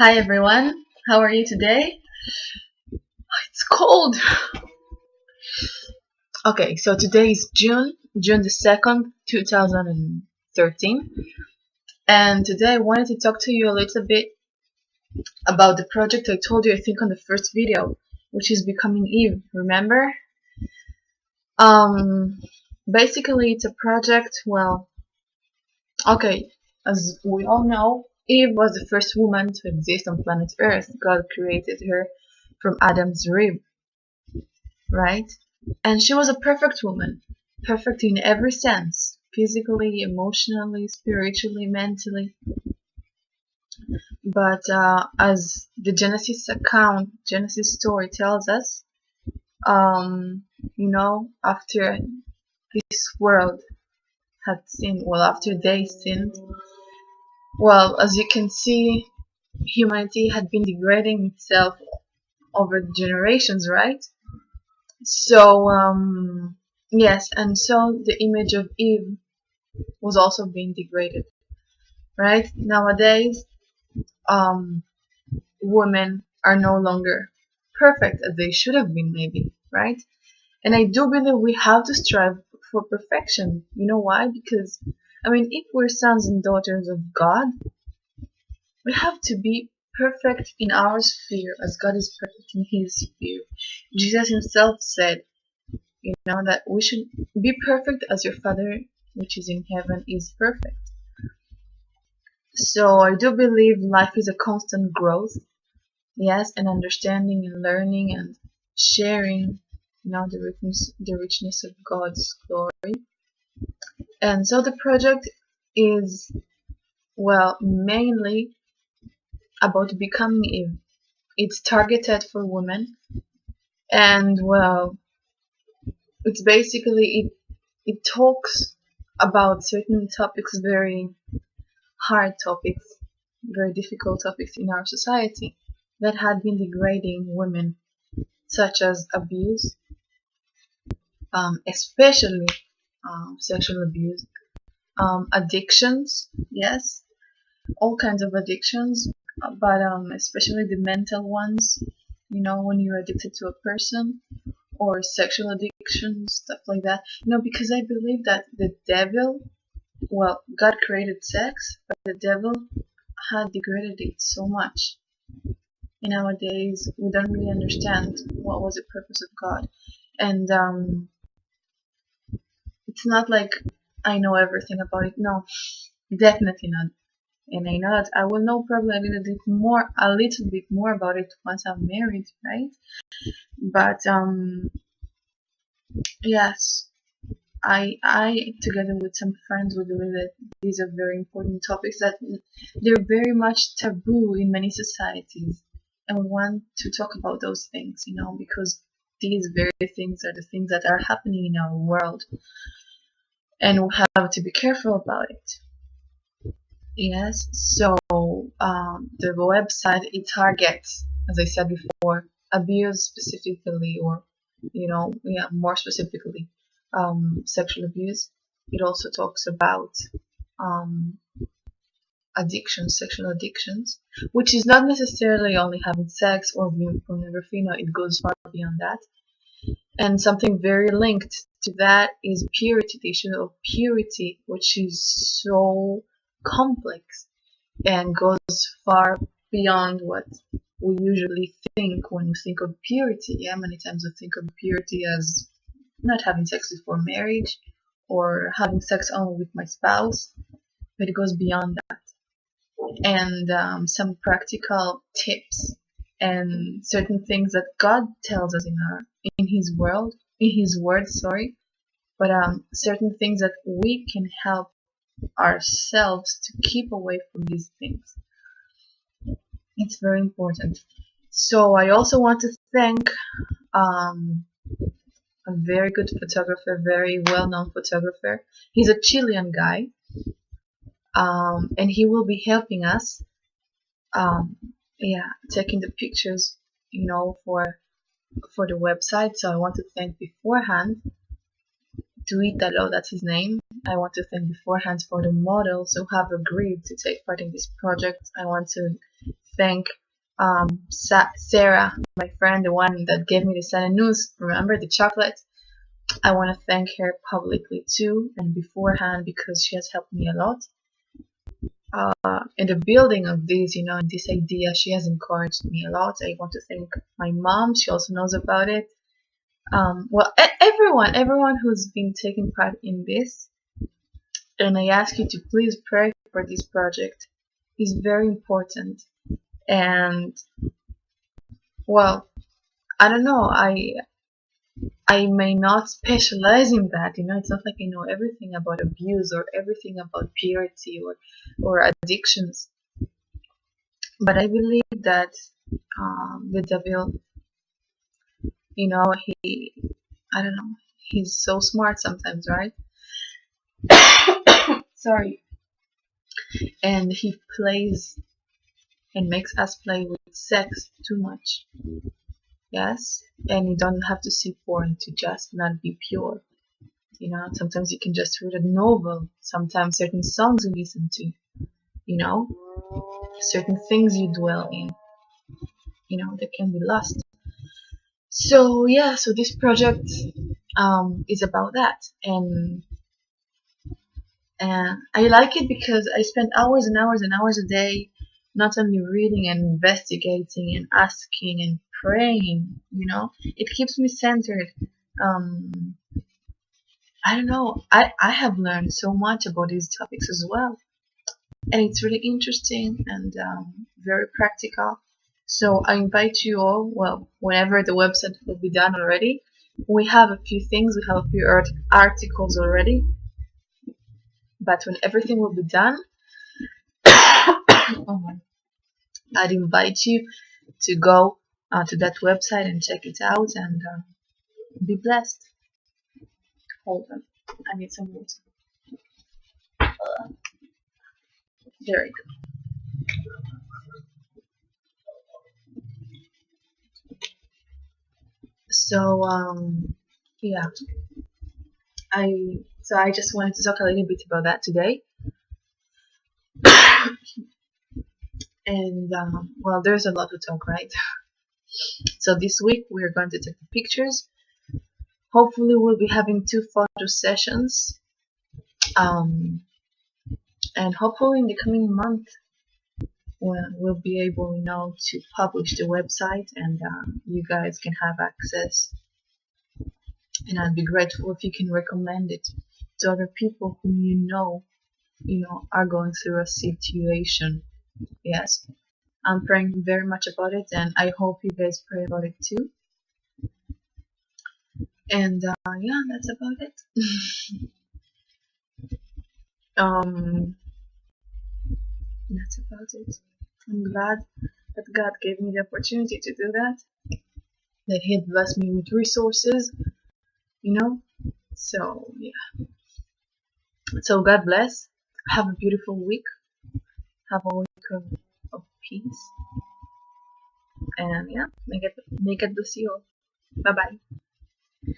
Hi everyone, how are you today? It's cold. Okay, so today is June the 2nd, 2013, and today I wanted to talk to you a little bit about the project I told you I think on the first video, which is Becoming Eve, remember? Um, Basically it's a project, okay, as we all know, Eve was the first woman to exist on planet Earth. God created her from Adam's rib, right? And she was a perfect woman, perfect in every sense, physically, emotionally, spiritually, mentally. But as the Genesis story tells us, after this world had sinned, after they sinned, as you can see, humanity had been degrading itself over generations, right? So, yes, and so the image of Eve was also being degraded, right? Nowadays, um, women are no longer perfect as they should have been, maybe, right? And I do believe we have to strive for perfection. You know why? Because, if we're sons and daughters of God, we have to be perfect in our sphere as God is perfect in his sphere. Jesus himself said, that we should be perfect as your Father which is in heaven is perfect. So I do believe life is a constant growth, yes, and understanding and learning and sharing, the richness of God's glory. And so the project is, mainly about becoming Eve. It's targeted for women, and it's basically it talks about certain topics, very hard topics, very difficult topics in our society that had been degrading women, such as abuse, especially sexual abuse, addictions, yes, all kinds of addictions, but especially the mental ones, when you're addicted to a person, or sexual addiction, stuff like that. Because I believe that the devil, God created sex, but the devil had degraded it so much. And nowadays, we don't really understand what was the purpose of God. And it's not like I know everything about it. No, definitely not. And I know that I will know probably a little bit more about it once I'm married, right? But yes, I together with some friends we believe that these are very important topics that they're very much taboo in many societies, and we want to talk about those things, because these very things are the things that are happening in our world, and we have to be careful about it. Yes, so the website it targets, as I said before, abuse specifically, or more specifically, sexual abuse. It also talks about um, addictions, sexual addictions, which is not necessarily only having sex or viewing pornography. No, it goes far beyond that. And something very linked to that is purity, the issue of purity, which is so complex and goes far beyond what we usually think when we think of purity. Yeah, many times we think of purity as not having sex before marriage or having sex only with my spouse, but it goes beyond that. And some practical tips and certain things that God tells us in His word, sorry, but certain things that we can help ourselves to keep away from these things. It's very important. So I also want to thank a very good photographer, very well-known photographer. He's a Chilean guy, and he will be helping us, taking the pictures, for the website. So I want to thank beforehand. Tuitalo, that's his name. I want to thank beforehand for the models who have agreed to take part in this project. I want to thank Sarah, my friend, the one that gave me the Santa News. Remember the chocolate? I want to thank her publicly too and beforehand because she has helped me a lot. In the building of this, this idea, she has encouraged me a lot. I want to thank my mom. She also knows about it. Well, everyone who's been taking part in this. And I ask you to please pray for this project. It's very important. And well, I don't know. I may not specialize in that. It's not like I know everything about abuse or everything about purity or addictions. But I believe that the devil, he, I don't know, he's so smart sometimes, right? Sorry. And he plays and makes us play with sex too much. Yes? And you don't have to see porn to just not be pure. Sometimes you can just read a novel. Sometimes certain songs you listen to, certain things you dwell in, that can be lost. So yeah, so this project is about that, and I like it because I spend hours and hours and hours a day, not only reading and investigating and asking and praying. It keeps me centered. Um, I don't know. I have learned so much about these topics as well, and it's really interesting and very practical. So I invite you all. Well, whenever the website will be done already, we have a few things. We have a few articles already, but when everything will be done, oh my, I'd invite you to go to that website and check it out and be blessed. Hold on, I need some water. There you go. So yeah, I just wanted to talk a little bit about that today. And well, there's a lot to talk, right? So this week we're going to take the pictures. Hopefully, we'll be having 2 photo sessions. Um, and hopefully, in the coming month, we'll be able, to publish the website and you guys can have access. And I'd be grateful if you can recommend it to other people whom are going through a situation. Yes, I'm praying very much about it, and I hope you guys pray about it too. And yeah, that's about it. um, that's about it. I'm glad that God gave me the opportunity to do that He had blessed me with resources, you know. So yeah. So God bless. Have a beautiful week. Have a week of peace. And yeah, make it bless you all. Bye bye.